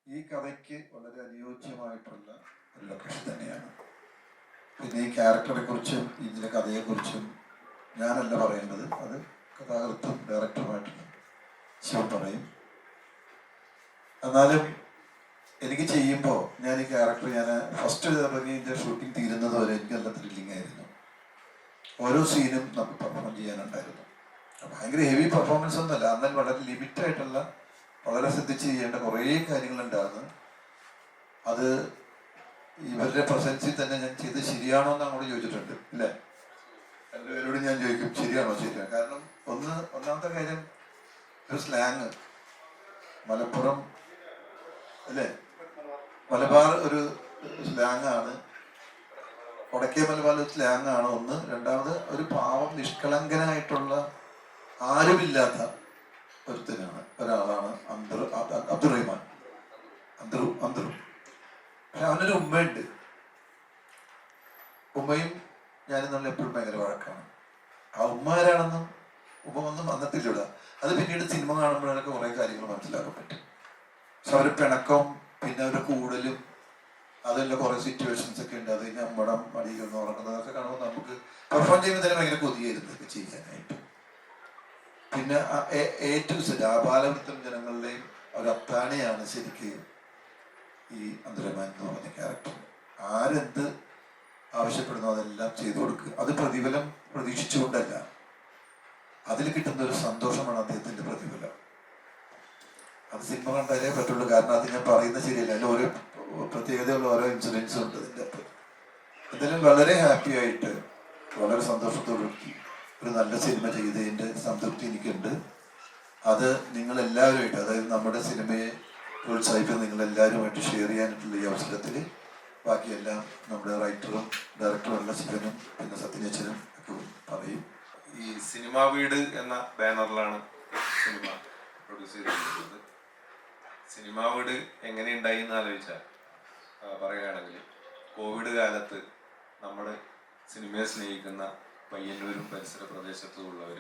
ഈ കഥയ്ക്ക് വളരെ അനുയോജ്യമായിട്ടുള്ള ഒരു ലൊക്കേഷൻ തന്നെയാണ്. പിന്നെ ഈ ക്യാരക്ടറെ കുറിച്ചും ഇതിൻ്റെ കഥയെക്കുറിച്ചും ഞാനല്ല പറയേണ്ടത്, അത് കഥാകൃത്തും ഡയറക്ടറുമായിട്ടുള്ള ശിവൻ പറയും. എന്നാലും എനിക്ക് ചെയ്യുമ്പോൾ ഞാൻ ഈ ക്യാരക്ടർ ഫസ്റ്റ് ഇതിൻ്റെ ഷൂട്ടിംഗ് തീരുന്നത് വരെ എനിക്ക് നല്ല ത്രില്ലിംഗ് ആയിരുന്നു. ഓരോ സീനും നമുക്ക് പെർഫോം ചെയ്യാനുണ്ടായിരുന്നു. ഭയങ്കര ഹെവി പെർഫോമൻസ് ഒന്നുമല്ല, എന്നാൽ വളരെ ലിമിറ്റായിട്ടുള്ള വളരെ ശ്രദ്ധിച്ച് ചെയ്യേണ്ട കുറേ കാര്യങ്ങളുണ്ടായിരുന്നു. അത് ഇവരുടെ പ്രസൻസിൽ തന്നെ ഞാൻ ചെയ്ത് ശരിയാണോ എന്ന് അങ്ങോട്ട് ചോദിച്ചിട്ടുണ്ട്, ഇല്ലേ? എല്ലാവരോടും ഞാൻ ചോദിക്കും ശരിയാണോ ശരിയാണ്. കാരണം ഒന്നാമത്തെ കാര്യം ഒരു സ്ലാങ്, മലപ്പുറം അല്ലേ, മലബാർ ഒരു സ്ലാങ് ആണ്, വടക്കേ മലബാർ സ്ലാങ് ആണ് ഒന്ന്. രണ്ടാമത് ഒരു പാവം നിഷ്കളങ്കനായിട്ടുള്ള ആരുമില്ലാത്ത ഒരാളാണ് അബ്ദുറഹ്മാൻ. പക്ഷെ അവനൊരു ഉമ്മയുണ്ട്. ഉമ്മയും ഞാനും നമ്മൾ എപ്പോഴും ഭയങ്കര വഴക്കാണ്. ആ ഉമ്മ ആരാണെന്നും ഉമ്മ ഒന്നും വന്നിട്ടില്ല. അത് പിന്നീട് സിനിമ കാണുമ്പോഴൊക്കെ കുറെ കാര്യങ്ങൾ മനസ്സിലാക്കാൻ പറ്റും. പക്ഷെ അവര് പിണക്കം, പിന്നെ അവരുടെ കൂടലും, അതെല്ലാം കുറെ സിറ്റുവേഷൻസ് ഒക്കെ ഉണ്ട്. അത് നമ്മുടെ മടിയിൽ ഉറങ്ങുന്നതൊക്കെ കാണുമ്പോൾ നമുക്ക് പെർഫോം ചെയ്യുമ്പോൾ തന്നെ ഭയങ്കര കൊതിയായിരുന്നു ഇതൊക്കെ ചെയ്യാനായിട്ട്. പിന്നെ ഏറ്റവും ആബാലവൃത്തം ജനങ്ങളുടെയും ഒരു അത്താണിയാണ് ശരിക്ക് ഈ അബ്ദുറഹ്മാൻ എന്ന് പറഞ്ഞ ക്യാരക്ടർ. ആരെന്ത് ആവശ്യപ്പെടുന്നു അതെല്ലാം ചെയ്തു കൊടുക്കുക. അത് പ്രതിഫലം പ്രതീക്ഷിച്ചുകൊണ്ടല്ല, അതിൽ കിട്ടുന്ന ഒരു സന്തോഷമാണ് അദ്ദേഹത്തിന്റെ പ്രതിഫലം. അത് സിനിമ കണ്ടാലേ പറ്റുള്ളൂ. കാരണം അത് ഞാൻ പറയുന്നത് ശരിയല്ല, അതിൽ ഓരോ പ്രത്യേകതയുള്ള ഓരോ ഇൻസിഡൻസും ഉണ്ട് അതിൻ്റെ അകത്ത്. എന്തായാലും വളരെ ഹാപ്പി ആയിട്ട് വളരെ സന്തോഷത്തോടുകൂടി ഒരു നല്ല സിനിമ ചെയ്തതിൻ്റെ സംതൃപ്തി എനിക്കുണ്ട്. അത് നിങ്ങളെല്ലാവരുമായിട്ട്, അതായത് നമ്മുടെ സിനിമയെ പ്രോത്സാഹിപ്പിക്കാൻ നിങ്ങളെല്ലാവരുമായിട്ട് ഷെയർ ചെയ്യാനായിട്ടുള്ള ഈ അവസരത്തിൽ ബാക്കിയെല്ലാം നമ്മുടെ റൈറ്ററും ഡയറക്ടറും ശിവനും പിന്നെ സത്യനേച്ചനും ഒക്കെ പറയും. ഈ സിനിമാ വീട് എന്ന ബാനറിലാണ് സിനിമ പ്രൊഡ്യൂസ് ചെയ്തിട്ടുള്ളത്. സിനിമാ വീട് എങ്ങനെയുണ്ടായി എന്ന് ആലോചിച്ചാൽ പറയുകയാണെങ്കിൽ, കോവിഡ് കാലത്ത് നമ്മൾ സിനിമയെ സ്നേഹിക്കുന്ന പയ്യന്നൂരും പരിസര പ്രദേശത്തുമുള്ളവർ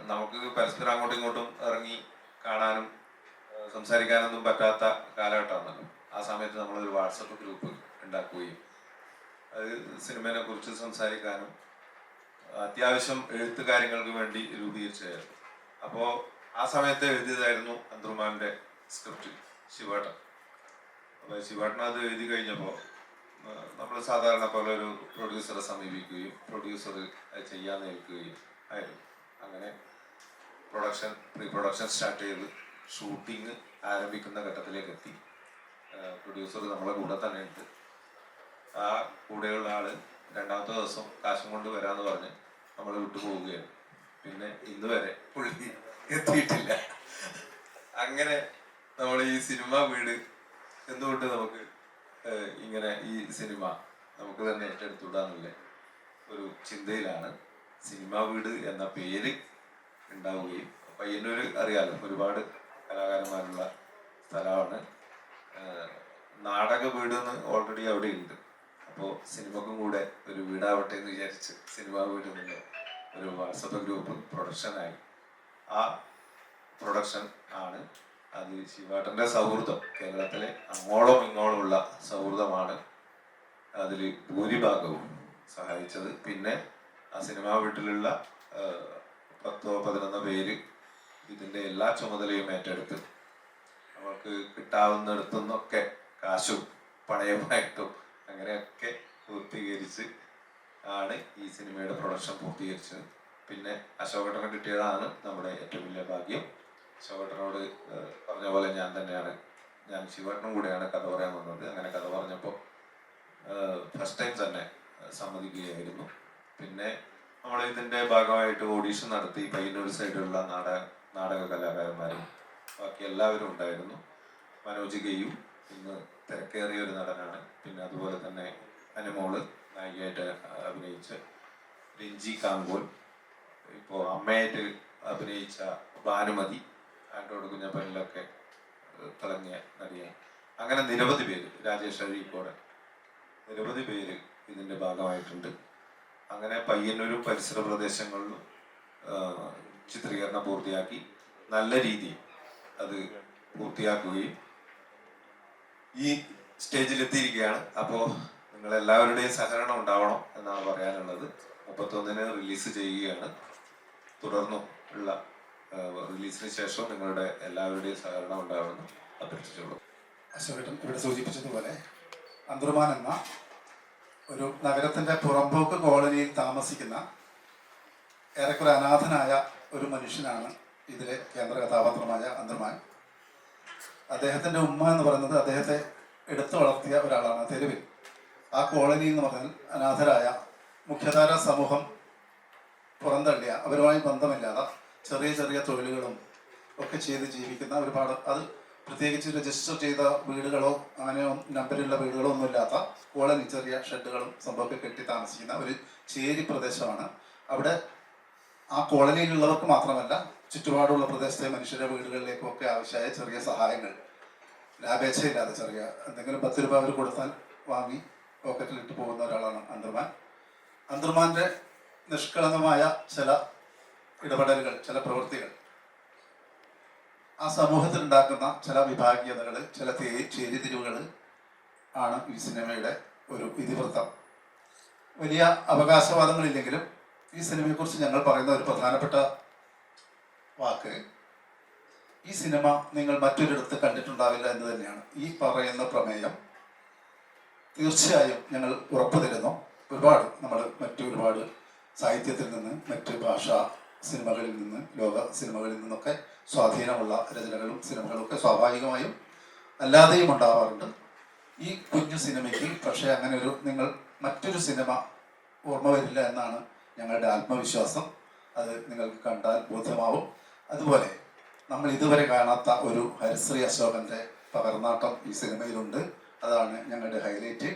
നമുക്ക് പരസ്പരം അങ്ങോട്ടും ഇങ്ങോട്ടും ഇറങ്ങി കാണാനും സംസാരിക്കാനൊന്നും പറ്റാത്ത കാലഘട്ടമാണല്ലോ. ആ സമയത്ത് നമ്മളൊരു വാട്സപ്പ് ഗ്രൂപ്പ് ഉണ്ടാക്കുകയും അത് സിനിമയെ കുറിച്ച് സംസാരിക്കാനും അത്യാവശ്യം എഴുത്ത് കാര്യങ്ങൾക്ക് വേണ്ടി രൂപീകരിച്ചായിരുന്നു. അപ്പോൾ ആ സമയത്ത് എഴുതിയതായിരുന്നു അബ്ദുറഹ്മാൻ്റെ സ്ക്രിപ്റ്റ് ശിവേട്ടൻ. അപ്പോൾ ശിവേട്ടൻ അത് എഴുതി കഴിഞ്ഞപ്പോൾ നമ്മൾ സാധാരണ പോലെ ഒരു പ്രൊഡ്യൂസറെ സമീപിക്കുകയും പ്രൊഡ്യൂസർ അത് ചെയ്യാൻ ഏൽക്കുകയും ആയിരുന്നു. അങ്ങനെ പ്രീ പ്രൊഡക്ഷൻ സ്റ്റാർട്ട് ചെയ്ത് ഷൂട്ടിങ് ആരംഭിക്കുന്ന ഘട്ടത്തിലേക്ക് എത്തി. പ്രൊഡ്യൂസർ നമ്മളെ കൂടെ തന്നെ ഉണ്ട്. ആ കൂടെയുള്ള ആള് രണ്ടാമത്തെ ദിവസം കാശും കൊണ്ട് വരാമെന്ന് പറഞ്ഞ് നമ്മൾ വിട്ടു പോവുകയാണ്. പിന്നെ ഇന്ന് വരെ പുള്ളി എത്തിയിട്ടില്ല. അങ്ങനെ നമ്മൾ ഈ സിനിമ വീട് എന്തുകൊണ്ട് നമുക്ക് ഇങ്ങനെ ഈ സിനിമ നമുക്ക് തന്നെ ഏറ്റെടുത്തുവിടാന്നുള്ള ഒരു ചിന്തയിലാണ് സിനിമാ വീട് എന്ന പേര് ഉണ്ടാവുകയും. പയ്യന്നൂര് അറിയാലോ, ഒരുപാട് കലാകാരന്മാരുള്ള സ്ഥലമാണ്. നാടക വീടെന്ന് ഓൾറെഡി അവിടെ ഉണ്ട്. അപ്പോൾ സിനിമക്കും കൂടെ ഒരു വീടാവട്ടെ എന്ന് വിചാരിച്ച് സിനിമാ വീട് എന്നുള്ള ഒരു വാട്സപ്പ് ഗ്രൂപ്പ് പ്രൊഡക്ഷനായി. ആ പ്രൊഡക്ഷൻ ആണ് അത് ശിവേട്ടൻ്റെ സൗഹൃദം, കേരളത്തിലെ അങ്ങോളം ഇങ്ങോളമുള്ള സൗഹൃദമാണ് അതിൽ ഭൂരിഭാഗവും സഹായിച്ചത്. പിന്നെ ആ സിനിമാ വീട്ടിലുള്ള 10-11 പേര് ഇതിൻ്റെ എല്ലാ ചുമതലയും ഏറ്റെടുത്ത് നമുക്ക് കിട്ടാവുന്നിടത്തുനിന്നൊക്കെ കാശും പണയമായിട്ടും അങ്ങനെയൊക്കെ പൂർത്തീകരിച്ച് ആണ് ഈ സിനിമയുടെ പ്രൊഡക്ഷൻ പൂർത്തീകരിച്ചത്. പിന്നെ അശോകേട്ടനെ കിട്ടിയതാണ് നമ്മുടെ ഏറ്റവും വലിയ ഭാഗ്യം. അശോകേട്ടനോട് പറഞ്ഞ പോലെ ഞാൻ ശിവേട്ടനും കൂടെയാണ് കഥ പറയാൻ വന്നത്. അങ്ങനെ കഥ പറഞ്ഞപ്പോൾ ഫസ്റ്റ് ടൈം തന്നെ സമ്മതിക്കുകയായിരുന്നു. പിന്നെ നമ്മൾ ഇതിൻ്റെ ഭാഗമായിട്ട് ഓഡീഷൻ നടത്തി പയ്യന്നൂർ സൈഡിലുള്ള നാടക കലാകാരന്മാരും ബാക്കി എല്ലാവരും ഉണ്ടായിരുന്നു. മനോജ് ഗെയ്യും ഇന്ന് തിരക്കേറിയ ഒരു നടനാണ്. പിന്നെ അതുപോലെ തന്നെ അനുമോള് നായികയായിട്ട് അഭിനയിച്ച രഞ്ജി കാങ്കോൽ, ഇപ്പോൾ അമ്മയായിട്ട് അഭിനയിച്ച ഭാനുമതി, ആൻഡ്രോയിഡ് കുഞ്ഞപ്പനിലൊക്കെ തിളങ്ങിയ നടിയാണ്. അങ്ങനെ നിരവധി പേര്, രാജേഷ് അഴീക്കോട്, നിരവധി പേര് ഇതിൻ്റെ ഭാഗമായിട്ടുണ്ട്. അങ്ങനെ പയ്യന്നൂരും പരിസര പ്രദേശങ്ങളിലും ചിത്രീകരണം പൂർത്തിയാക്കി നല്ല രീതിയിൽ അത് പൂർത്തിയാക്കുകയും ഈ സ്റ്റേജിൽ എത്തിയിരിക്കുകയാണ്. അപ്പോൾ നിങ്ങളെല്ലാവരുടെയും സഹകരണം ഉണ്ടാവണം എന്നാണ് പറയാനുള്ളത്. 31-ന് റിലീസ് ചെയ്യുകയാണ്. തുടർന്നും ഉള്ള റിലീസിന് ശേഷം നിങ്ങളുടെ എല്ലാവരുടെയും സഹകരണം ഉണ്ടാവണമെന്ന് അഭ്യർത്ഥിച്ചുള്ളൂ. അശോകൻ ഇവിടെ സൂചിപ്പിച്ചതുപോലെ അന്തർമാൻ എന്ന ഒരു നഗരത്തിൻ്റെ പുറമ്പോക്ക് കോളനിയിൽ താമസിക്കുന്ന ഏറെക്കുറെ അനാഥനായ ഒരു മനുഷ്യനാണ് ഇതിലെ കേന്ദ്ര കഥാപാത്രമായ അന്തർമാൻ. അദ്ദേഹത്തിൻ്റെ ഉമ്മ എന്ന് പറയുന്നത് അദ്ദേഹത്തെ എടുത്തു വളർത്തിയ ഒരാളാണ്. തെരുവിൽ ആ കോളനി എന്ന് പറഞ്ഞാൽ അനാഥരായ മുഖ്യധാര സമൂഹം പുറന്തള്ളിയ, അവരുമായി ബന്ധമില്ലാതെ ചെറിയ ചെറിയ തൊഴിലുകളും ഒക്കെ ചെയ്ത് ജീവിക്കുന്ന ഒരുപാട്, അത് പ്രത്യേകിച്ച് രജിസ്റ്റർ ചെയ്ത വീടുകളോ അങ്ങനെ നമ്പറുള്ള വീടുകളോ ഒന്നുമില്ലാത്ത കോളനി, ചെറിയ ഷെഡുകളും സംഭവമൊക്കെ കെട്ടി താമസിക്കുന്ന ഒരു ചേരി പ്രദേശമാണ്. അവിടെ ആ കോളനിയിലുള്ളവർക്ക് മാത്രമല്ല ചുറ്റുപാടുള്ള പ്രദേശത്തെ മനുഷ്യരുടെ വീടുകളിലേക്കും ഒക്കെ ആവശ്യമായ ചെറിയ സഹായങ്ങൾ ലാഭേച്ഛയില്ലാതെ ചെറിയ എന്തെങ്കിലും 10 രൂപ അവർ കൊടുത്താൽ വാങ്ങി പോക്കറ്റിലിട്ട് പോകുന്ന ഒരാളാണ് അന്തർമാൻ. അന്തർമാൻ്റെ നിഷ്കളങ്കമായ ചില ഇടപെടലുകൾ, ചില പ്രവൃത്തികൾ ആ സമൂഹത്തിൽ ഉണ്ടാക്കുന്ന ചില വിഭാഗീയതകൾ, ചില ചേരിതിരിവുകൾ ആണ് ഈ സിനിമയുടെ ഒരു ഇതിവൃത്തം. വലിയ അവകാശവാദങ്ങളില്ലെങ്കിലും ഈ സിനിമയെക്കുറിച്ച് ഞങ്ങൾ പറയുന്ന ഒരു പ്രധാനപ്പെട്ട വാക്ക്, ഈ സിനിമ നിങ്ങൾ മറ്റൊരിടത്ത് കണ്ടിട്ടുണ്ടാവില്ല എന്ന് തന്നെയാണ്. ഈ പറയുന്ന പ്രമേയം തീർച്ചയായും ഞങ്ങൾ ഉറപ്പു തരുന്നു. നമ്മൾ ഒരുപാട് സാഹിത്യത്തിൽ നിന്ന്, മറ്റ് ഭാഷാ സിനിമകളിൽ നിന്ന്, ലോക സിനിമകളിൽ നിന്നൊക്കെ സ്വാധീനമുള്ള രചനകളും സിനിമകളും ഒക്കെ സ്വാഭാവികമായും അല്ലാതെയും ഉണ്ടാവാറുണ്ട്. ഈ കുഞ്ഞു സിനിമയ്ക്ക് പക്ഷേ അങ്ങനെ നിങ്ങൾ മറ്റൊരു സിനിമ ഓർമ്മ വരില്ല എന്നാണ് ഞങ്ങളുടെ ആത്മവിശ്വാസം. അത് നിങ്ങൾക്ക് കണ്ടാൽ ബോധ്യമാവും. അതുപോലെ നമ്മൾ ഇതുവരെ കാണാത്ത ഒരു ഹരിശ്രീ അശോകൻ്റെ പകർന്നാട്ടം ഈ സിനിമയിലുണ്ട്. അതാണ് ഞങ്ങളുടെ ഹൈലൈറ്റ്.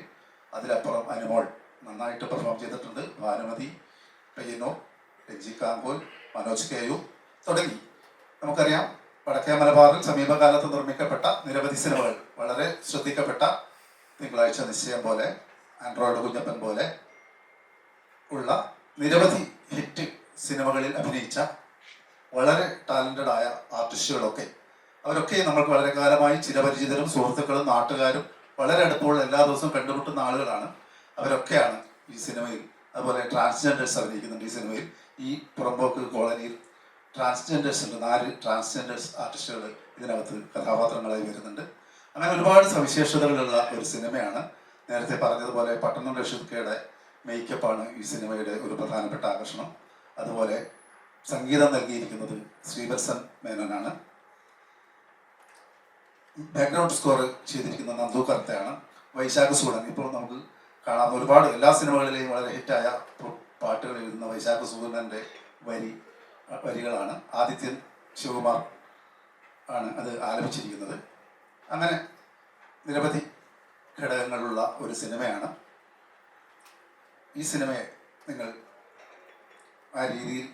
അതിലപ്പുറം അനുമോൾ നന്നായിട്ട് പെർഫോം ചെയ്തിട്ടുണ്ട്. ഭാനുമതി, പയ്യന്നൂർ, രഞ്ജി കാങ്കോൽ, മനോജ് കെയു തുടങ്ങി നമുക്കറിയാം വടക്കേ മലബാറിൽ സമീപകാലത്ത് നിർമ്മിക്കപ്പെട്ട നിരവധി സിനിമകൾ, വളരെ ശ്രദ്ധിക്കപ്പെട്ട തിങ്കളാഴ്ച നിശ്ചയം പോലെ, ആൻഡ്രോയിഡ് കുഞ്ഞപ്പൻ പോലെ ഉള്ള നിരവധി ഹിറ്റ് സിനിമകളിൽ അഭിനയിച്ച വളരെ ടാലൻറ്റഡ് ആയ ആർട്ടിസ്റ്റുകളൊക്കെ, അവരൊക്കെ നമ്മൾക്ക് വളരെ കാലമായി ചിരപരിചിതരും സുഹൃത്തുക്കളും നാട്ടുകാരും വളരെ അടുപ്പമുള്ള എല്ലാ ദിവസവും കണ്ടുമുട്ടുന്ന ആളുകളാണ്. അവരൊക്കെയാണ് ഈ സിനിമയിൽ. അതുപോലെ ട്രാൻസ്ജെൻഡേഴ്സ് അഭിനയിക്കുന്നുണ്ട് ഈ സിനിമയിൽ. ഈ പുറമ്പോക്ക് കോളനിയിൽ ട്രാൻസ്ജെൻഡേഴ്സ് ഉണ്ട്. 4 ട്രാൻസ്ജെൻഡേഴ്സ് ആർട്ടിസ്റ്റുകൾ ഇതിനകത്ത് കഥാപാത്രങ്ങളായി വരുന്നുണ്ട്. അങ്ങനെ ഒരുപാട് സവിശേഷതകളുള്ള ഒരു സിനിമയാണ്. നേരത്തെ പറഞ്ഞതുപോലെ പട്ടണം റഷീദ്ക്കയുടെ മേക്കപ്പാണ് ഈ സിനിമയുടെ ഒരു പ്രധാനപ്പെട്ട ആകർഷണം. അതുപോലെ സംഗീതം നൽകിയിരിക്കുന്നത് ശ്രീവത്സൻ മേനോനാണ്. ബാക്ക്ഗ്രൗണ്ട് സ്കോർ ചെയ്തിരിക്കുന്നത് നന്ദു കർത്തയാണ്. വൈശാഖ സൂടൻ, ഇപ്പോൾ നമുക്ക് കാണാവുന്ന ഒരുപാട് എല്ലാ സിനിമകളിലെയും വളരെ ഹിറ്റായ പാട്ടുകൾ എഴുതുന്ന വൈശാഖ സൂടൻ്റെ വരികളാണ്. ആദിത്യൻ ശിവകുമാർ ആണ് അത് ആലപിച്ചിരിക്കുന്നത്. അങ്ങനെ നിരവധി ഘടകങ്ങളുള്ള ഒരു സിനിമയാണ്. ഈ സിനിമയെ നിങ്ങൾ ആ രീതിയിൽ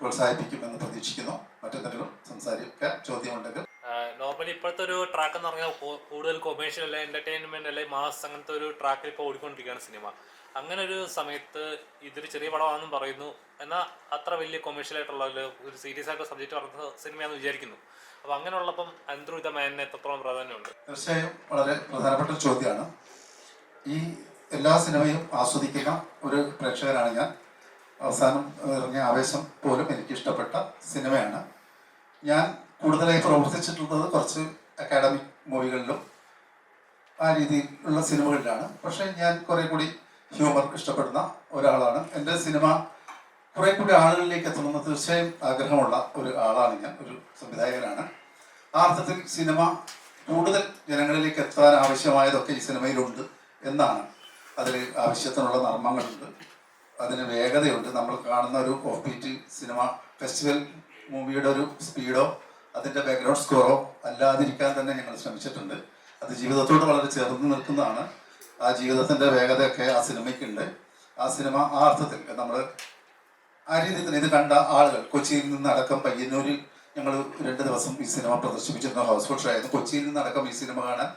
പ്രോത്സാഹിപ്പിക്കുമെന്ന് പ്രതീക്ഷിക്കുന്നു. മറ്റെന്തെങ്കിലും സംസാരിക്കാൻ ചോദ്യമുണ്ടെങ്കിൽ. നോർമലി ഇപ്പോഴത്തെ ഒരു ട്രാക്ക് എന്ന് പറഞ്ഞാൽ കൂടുതൽ കൊമേഴ്ഷ്യൽ അല്ലെ എന്റർടൈൻമെന്റ് അല്ലെ മാസ് അങ്ങനത്തെ ഒരു ട്രാക്കിൽ ഇപ്പോൾ ഓടിക്കൊണ്ടിരിക്കുകയാണ് സിനിമ. അങ്ങനെ ഒരു സമയത്ത് ഇതൊരു ചെറിയ പടമാണെന്നും പറയുന്നു, എന്നാൽ അത്ര വലിയ കൊമേഴ്ഷ്യൽ ആയിട്ടുള്ള ഒരു സീരിയസ് ആയിട്ടുള്ള സബ്ജക്റ്റ് പറഞ്ഞ സിനിമയാണെന്ന് വിചാരിക്കുന്നു. അപ്പോൾ അങ്ങനെയുള്ളപ്പം അന്ത്രു ദ മാനിന് എത്രത്തോളം പ്രാധാന്യമുണ്ട്? തീർച്ചയായും വളരെ പ്രധാനപ്പെട്ട ഒരു ചോദ്യമാണ്. ഈ എല്ലാ സിനിമയും ആസ്വദിക്കുന്ന ഒരു പ്രേക്ഷകനാണ് ഞാൻ. അവസാനം ഇറങ്ങിയ ആവേശം പോലും എനിക്കിഷ്ടപ്പെട്ട സിനിമയാണ്. ഞാൻ കൂടുതലായി പ്രവർത്തിച്ചിട്ടുള്ളത് കുറച്ച് അക്കാഡമിക് മൂവികളിലും ആ രീതിയിലുള്ള സിനിമകളിലാണ്. പക്ഷേ ഞാൻ കുറെ കൂടി ഹ്യൂമർ ഇഷ്ടപ്പെടുന്ന ഒരാളാണ്. എൻ്റെ സിനിമ കുറെ കൂടി ആളുകളിലേക്ക് എത്തണമെന്ന് തീർച്ചയായും ആഗ്രഹമുള്ള ഒരു ആളാണ് ഞാൻ, ഒരു സംവിധായകനാണ്. ആ അർത്ഥത്തിൽ സിനിമ കൂടുതൽ ജനങ്ങളിലേക്ക് എത്താൻ ആവശ്യമായതൊക്കെ ഈ സിനിമയിലുണ്ട് എന്നാണ്. അതിൽ ആവശ്യത്തിനുള്ള നർമ്മങ്ങളുണ്ട്, അതിന് വേഗതയുണ്ട്. നമ്മൾ കാണുന്ന ഒരു ഓഫ് ബീറ്റ് സിനിമ ഫെസ്റ്റിവൽ മൂവിയുടെ ഒരു സ്പീഡോ അതിൻ്റെ ബാക്ക്ഗ്രൗണ്ട് സ്കോറോ അല്ലാതിരിക്കാൻ തന്നെ ഞങ്ങൾ ശ്രമിച്ചിട്ടുണ്ട്. അത് ജീവിതത്തോട് വളരെ ചേർന്ന് നിൽക്കുന്നതാണ്. ആ ജീവിതത്തിൻ്റെ വേഗതയൊക്കെ ആ സിനിമയ്ക്കുണ്ട്. ആ സിനിമ ആ അർത്ഥത്തിൽ നമ്മൾ ആ രീതിയിൽ തന്നെ ഇത് കണ്ട ആളുകൾ കൊച്ചിയിൽ നിന്നടക്കം, പയ്യന്നൂരിൽ ഞങ്ങൾ 2 ദിവസം ഈ സിനിമ പ്രദർശിപ്പിച്ചിരുന്നു. ഹൗസ്ഫുൾ ഷോ ആയിരുന്നു. കൊച്ചിയിൽ നിന്നടക്കം ഈ സിനിമ കാണാൻ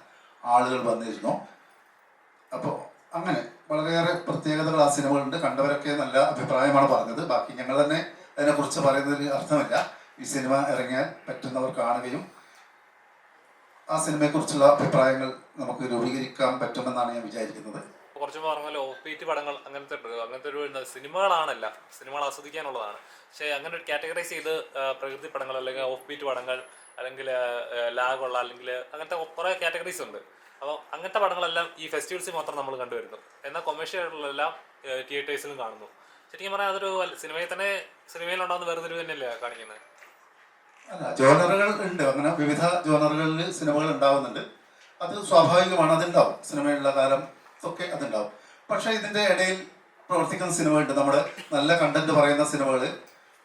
ആളുകൾ വന്നിരുന്നു. അപ്പോൾ അങ്ങനെ വളരെയേറെ പ്രത്യേകതകൾ ആ സിനിമകളുണ്ട്. കണ്ടവരൊക്കെ നല്ല അഭിപ്രായമാണ് പറഞ്ഞത്. ബാക്കി ഞങ്ങൾ തന്നെ അതിനെക്കുറിച്ച് പറയുന്നതിൽ അർത്ഥമില്ല. ഈ സിനിമ ഇറങ്ങിയാൽ പറ്റുന്നവർ കാണുകയും ആ സിനിമയെക്കുറിച്ചുള്ള അഭിപ്രായങ്ങൾ നമുക്ക് രൂപീകരിക്കാൻ പറ്റുമെന്നാണ് ഞാൻ വിചാരിക്കുന്നത്. കുറച്ച് പറഞ്ഞല്ലോ OPT പടങ്ങൾ അങ്ങനത്തെ ഒരു സിനിമകളാണല്ല, സിനിമകൾ ആസ്വദിക്കാനുള്ളതാണ്. പക്ഷേ അങ്ങനെ ഒരു കാറ്റഗറൈസ് ചെയ്ത് പ്രകൃതി പടങ്ങൾ അല്ലെങ്കിൽ OPT പടങ്ങൾ അല്ലെങ്കിൽ ലാഗുള്ള അല്ലെങ്കിൽ അങ്ങനത്തെ കുറേ കാറ്റഗറീസ് ഉണ്ട്. അപ്പോൾ അങ്ങനത്തെ പടങ്ങളെല്ലാം ഈ ഫെസ്റ്റിവൽസിൽ മാത്രം നമ്മൾ കണ്ടുവരുന്നു. എന്നാൽ കൊമേഴ്ഷ്യലുകളെല്ലാം തിയേറ്റേഴ്സിലും കാണുന്നു. ശരിക്കും പറഞ്ഞാൽ അതൊരു സിനിമയിലുണ്ടാകുന്ന വേറൊരു തന്നെയല്ലേ കാണിക്കുന്നത്? അല്ല, ജോണറുകൾ ഉണ്ട്, അങ്ങനെ വിവിധ ജോണറുകളിൽ സിനിമകൾ ഉണ്ടാവുന്നുണ്ട്. അത് സ്വാഭാവികമാണ്, അതുണ്ടാവും. സിനിമയുള്ള കാലം ഒക്കെ അതുണ്ടാവും. പക്ഷേ ഇതിൻ്റെ ഇടയിൽ പ്രവർത്തിക്കുന്ന സിനിമകളുണ്ട്. നമ്മുടെ നല്ല കണ്ടന്റ് പറയുന്ന സിനിമകൾ,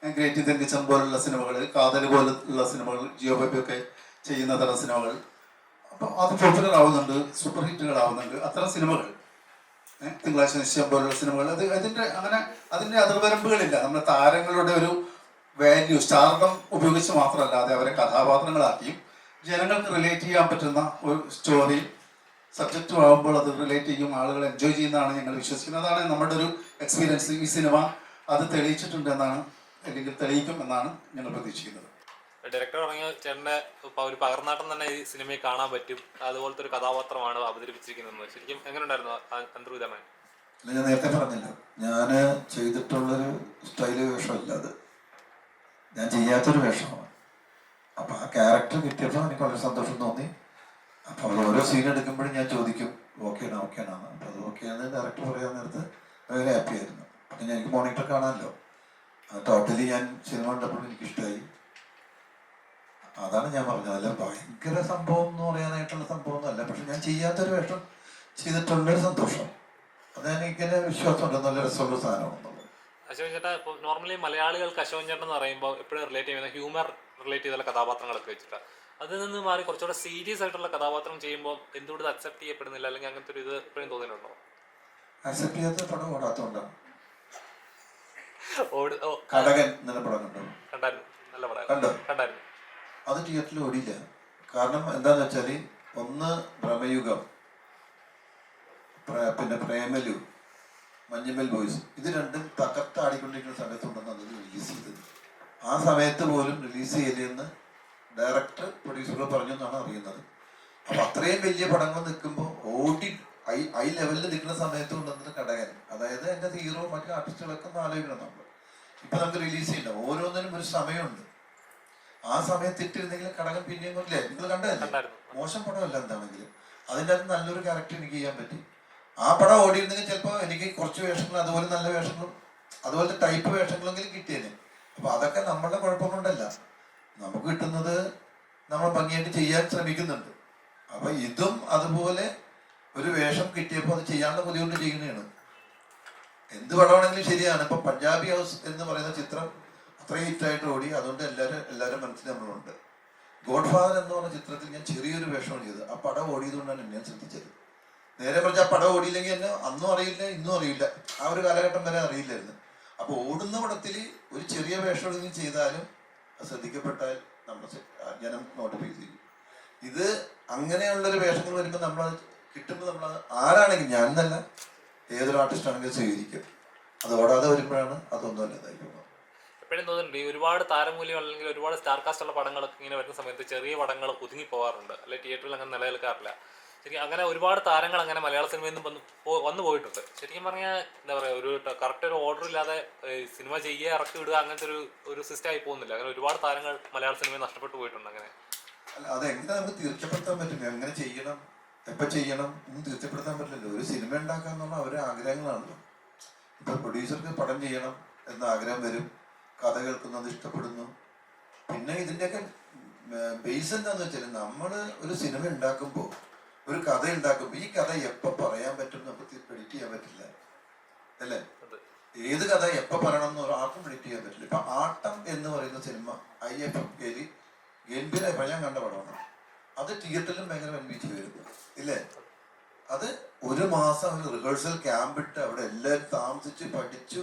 ഗ്രേറ്റ് ഇന്ത്യൻ കിച്ചൺ പോലുള്ള സിനിമകൾ, കാതൽ പോലുള്ള സിനിമകൾ, ജിയോബി ഒക്കെ ചെയ്യുന്ന തരം സിനിമകൾ. അപ്പോൾ അത് പോപ്പുലർ ആവുന്നുണ്ട്, സൂപ്പർ ഹിറ്റുകളാവുന്നുണ്ട്. അത്തരം സിനിമകൾ, തിങ്കളാഴ്ച നിശ്ചയം പോലുള്ള സിനിമകൾ, അതിൻ്റെ അതിർവരമ്പുകളില്ല. നമ്മുടെ താരങ്ങളുടെ ഒരു വാല്യൂ, സ്റ്റാർഡം ഉപയോഗിച്ച് മാത്രമല്ലാതെ അവരെ കഥാപാത്രങ്ങളാക്കിയും ജനങ്ങൾക്ക് റിലേറ്റ് ചെയ്യാൻ പറ്റുന്ന ഒരു സ്റ്റോറി സബ്ജക്റ്റും ആകുമ്പോൾ അത് റിലേറ്റ് ചെയ്യും, ആളുകൾ എൻജോയ് ചെയ്യുന്നതാണ് ഞങ്ങൾ വിശ്വസിക്കുന്നത്. അതാണ് നമ്മുടെ ഒരു എക്സ്പീരിയൻസ്. ഈ സിനിമ അത് തെളിയിച്ചിട്ടുണ്ട് എന്നാണ്, അല്ലെങ്കിൽ തെളിയിക്കും എന്നാണ് ഞങ്ങൾ പ്രതീക്ഷിക്കുന്നത്. ഡയറക്ടർ പറഞ്ഞ ചേട്ടൻ്റെ ഒരു പകർന്നാട്ടം തന്നെ ഈ സിനിമയിൽ കാണാൻ പറ്റും. അതുപോലത്തെ ഒരു കഥാപാത്രമാണ് അവതരിപ്പിച്ചിരിക്കുന്നത്. ശരിക്കും എങ്ങനെ ഉണ്ടായിരുന്നു അന്തർവിധമായി? ഞാൻ നേരത്തെ പറഞ്ഞല്ലോ, ഞാൻ ചെയ്തിട്ടുള്ളൊരു സ്റ്റൈല് വേഷമല്ല അത്, ഞാൻ ചെയ്യാത്തൊരു വേഷമാണ്. അപ്പൊ ആ ക്യാരക്ടർ കിട്ടിയപ്പോൾ എനിക്ക് വളരെ സന്തോഷം തോന്നി. അപ്പൊ അവർ ഓരോ സീൻ എടുക്കുമ്പോഴും ഞാൻ ചോദിക്കും ഓക്കെയാണോ. അപ്പൊ അത് ഓക്കെയാണെന്ന് ഡയറക്ടർ പറയാൻ നേരത്ത് ഭയങ്കര ഹാപ്പി ആയിരുന്നു. പിന്നെ എനിക്ക് മോണിറ്റർ കാണാമല്ലോ. ടോട്ടലി ഞാൻ സിനിമ കണ്ടപ്പോഴും എനിക്കിഷ്ടമായി. അതാണ് ഞാൻ പറഞ്ഞത്. അല്ല ഭയങ്കര സംഭവം എന്ന് പറയാനായിട്ടുള്ള സംഭവമൊന്നും അല്ല, പക്ഷെ ഞാൻ ചെയ്യാത്തൊരു വേഷം ചെയ്തിട്ടുള്ളൊരു സന്തോഷം. അത് എനിക്കെന്നെ വിശ്വാസമുണ്ട്, നല്ല രസമുള്ള സാധനമാണെന്നുള്ളത്. അശോകൻ ചേട്ടാ, ഇപ്പോൾ നോർമലി മലയാളികൾക്ക് അശോകൻ ചേട്ടൻ എന്ന് പറയുമ്പോൾ എപ്പോഴും റിലേറ്റ് ചെയ്യുന്ന ഹ്യൂമർ റിലേറ്റ് ചെയ്തുള്ള കഥാപാത്രങ്ങളൊക്കെ വെച്ചിട്ട് അതിൽ നിന്ന് മാറി കുറച്ചുകൂടെ സീരിയസ് ആയിട്ടുള്ള കഥാപാത്രം ചെയ്യുമ്പോൾ എന്തുകൊണ്ട് അക്സെപ്റ്റ് ചെയ്യപ്പെടുന്നില്ല, അല്ലെങ്കിൽ അങ്ങനത്തെ ഒരു ഇത് എപ്പോഴും തോന്നിയിട്ടുണ്ടോ? അക്സെപ്റ്റ് ചെയ്യാത്ത പടം ഓടാത്തോണ്ടാണ്. ഓ, കടകൻ എന്ന പടം കണ്ടോ? കണ്ടായിരുന്നു, നല്ല പടം കണ്ടോ? കണ്ടായിരുന്നു. അത് തിയേറ്ററിൽ ഓടിയില്ല. കാരണം എന്താന്ന് വെച്ചാല്, ഒന്ന് ഭ്രമയുഗം, പിന്നെ പ്രേമലു, മഞ്ഞുമൽ ബോയ്സ്, ഇത് രണ്ടും തകർത്താടിക്കൊണ്ടിരിക്കുന്ന സമയത്തുണ്ടെന്ന് അത് റിലീസ് ചെയ്തത്. ആ സമയത്ത് പോലും റിലീസ് ചെയ്തതെന്ന് ഡയറക്ടർ പ്രൊഡ്യൂസറോട് പറഞ്ഞു എന്നാണ് അറിയുന്നത്. അപ്പൊ അത്രയും വലിയ പടങ്ങൾ നിൽക്കുമ്പോൾ ഓടി ഐ ലെവലിൽ നിൽക്കുന്ന സമയത്ത് കൊണ്ടുവന്നിട്ട് കടകൻ, അതായത് എൻ്റെ ഹീറോ മറ്റു ആർട്ടിസ്റ്റുകളൊക്കെ ഒന്ന് ആലോചിക്കണം. നമ്മൾ ഇപ്പൊ നമുക്ക് റിലീസ് ചെയ്യണ്ട, ഓരോന്നിനും ഒരു സമയമുണ്ട്. ആ സമയത്ത് ഇട്ടിരുന്നെങ്കിൽ കടകൻ പിന്നെയും കൊണ്ടില്ലേ, നിങ്ങൾ കണ്ടതല്ലേ? മോശം പടമല്ല എന്താണെങ്കിലും അതിൻ്റെ അകത്ത് നല്ലൊരു ക്യാരക്ടർ എനിക്ക് ചെയ്യാൻ പറ്റി. ആ പടം ഓടിയിരുന്നെങ്കിൽ ചിലപ്പോൾ എനിക്ക് കുറച്ച് വേഷങ്ങളും അതുപോലെ നല്ല വേഷങ്ങളും അതുപോലത്തെ ടൈപ്പ് വേഷങ്ങളെങ്കിലും കിട്ടിയേനെ. അപ്പൊ അതൊക്കെ നമ്മളുടെ കുഴപ്പം കൊണ്ടല്ല, നമുക്ക് കിട്ടുന്നത് നമ്മൾ ഭംഗിയായിട്ട് ചെയ്യാൻ ശ്രമിക്കുന്നുണ്ട്. അപ്പൊ ഇതും അതുപോലെ ഒരു വേഷം കിട്ടിയപ്പോൾ അത് ചെയ്യാനുള്ള ബുദ്ധിമുട്ട് ചെയ്യുന്നതാണ്. എന്ത് പടമാണെങ്കിലും ശരിയാണ്. ഇപ്പൊ പഞ്ചാബി ഹൗസ് എന്ന് പറയുന്ന ചിത്രം അത്രയും ഹിറ്റായിട്ട് ഓടി, അതുകൊണ്ട് എല്ലാവരും മനസ്സിൽ നമ്മളുണ്ട്. ഗോഡ് ഫാദർ എന്ന് പറഞ്ഞ ചിത്രത്തിൽ ഞാൻ ചെറിയൊരു വേഷമാണ് ചെയ്തത്. ആ പടം ഓടിയതുകൊണ്ടാണ് ഞാൻ ശ്രദ്ധിച്ചത്. നേരെ പറഞ്ഞാൽ ആ പടം ഓടിയില്ലെങ്കിൽ എന്നെ അന്നും അറിയില്ല, ഇന്നും അറിയില്ല, ആ ഒരു കാലഘട്ടം വരെ അറിയില്ലായിരുന്നു. അപ്പൊ ഓടുന്ന പടത്തിൽ ഒരു ചെറിയ വേഷം ചെയ്താലും അത് ശ്രദ്ധിക്കപ്പെട്ടാൽ നമ്മുടെ ജനം നോട്ടിഫൈ ചെയ്യും. ഇത് അങ്ങനെയുള്ളൊരു വേഷങ്ങൾ വരുമ്പോൾ നമ്മളത് കിട്ടുമ്പോൾ നമ്മൾ ആരാണെങ്കിലും, ഞാനെന്നല്ല ഏതൊരു ആർട്ടിസ്റ്റ് ആണെങ്കിലും സ്വീകരിക്കും. അത് ഓടാതെ വരുമ്പോഴാണ് അതൊന്നും അല്ലാതായി പോകുന്നത്. എപ്പോഴും തോന്നുന്നുണ്ട് ഈ ഒരുപാട് താരമൂല്യം അല്ലെങ്കിൽ ഒരുപാട് സ്റ്റാർ കാസ്റ്റ് ഉള്ള പടങ്ങളൊക്കെ ഇങ്ങനെ വരുന്ന സമയത്ത് ചെറിയ പടങ്ങൾ ഒതുങ്ങി പോകാറുണ്ട്, അല്ലെങ്കിൽ തിയേറ്ററിൽ അങ്ങനെ നിലനിൽക്കാറില്ല. ശരിക്കും അങ്ങനെ ഒരുപാട് താരങ്ങൾ അങ്ങനെ മലയാള സിനിമയിൽ നിന്ന് വന്നു പോയിട്ടുണ്ട്. ശരിക്കും പറഞ്ഞാൽ എന്താ പറയുക, ഒരു കറക്റ്റ് ഒരു ഓർഡർ ഇല്ലാതെ സിനിമ ചെയ്യുക, ഇറക്കി വിടുക, അങ്ങനത്തെ ഒരു സിസ്റ്റം ആയി പോകുന്നില്ല. അങ്ങനെ ഒരുപാട് താരങ്ങൾ മലയാള സിനിമയിൽ നഷ്ടപ്പെട്ടു പോയിട്ടുണ്ട്. അങ്ങനെ അല്ല, അതെങ്ങനെ നമുക്ക് തീർച്ചപ്പെടുത്താൻ പറ്റും? എങ്ങനെ ചെയ്യണം, എപ്പോൾ ചെയ്യണം ഒന്നും തീർച്ചപ്പെടുത്താൻ പറ്റില്ലല്ലോ. ഒരു സിനിമ ഉണ്ടാക്കാന്നുള്ള അവരുടെ ആഗ്രഹങ്ങളാണല്ലോ. ഇപ്പൊ പ്രൊഡ്യൂസർക്ക് പടം ചെയ്യണം എന്ന ആഗ്രഹം വരും, കഥ കേൾക്കുന്നത് ഇഷ്ടപ്പെടുന്നു. പിന്നെ ഇതിൻ്റെയൊക്കെ ബേസ് എന്താന്ന് വെച്ചാൽ, നമ്മള് ഒരു സിനിമ ഉണ്ടാക്കുമ്പോൾ, ഒരു കഥ ഉണ്ടാക്കുമ്പോൾ ഈ കഥ എപ്പോൾ പറയാൻ പറ്റും നമുക്ക് പ്രെഡിക്റ്റ് ചെയ്യാൻ പറ്റില്ല, അല്ലേ? ഏത് കഥ എപ്പോൾ പറയണം എന്ന് ആർക്കും പ്രെഡിക്റ്റ് ചെയ്യാൻ പറ്റില്ല. ഇപ്പൊ ആട്ടം എന്ന് പറയുന്ന സിനിമ IFFKയിൽ ഗംഭീരമായി ഞാൻ കണ്ട പടമാണ്. അത് തിയേറ്ററിലും ഭയങ്കര വൻവീച്ച് വരുന്നു, ഇല്ലേ? അത് ഒരു മാസം ഒരു റിഹേഴ്സൽ ക്യാമ്പ് ഇട്ട് അവിടെ എല്ലാവരും താമസിച്ച് പഠിച്ചു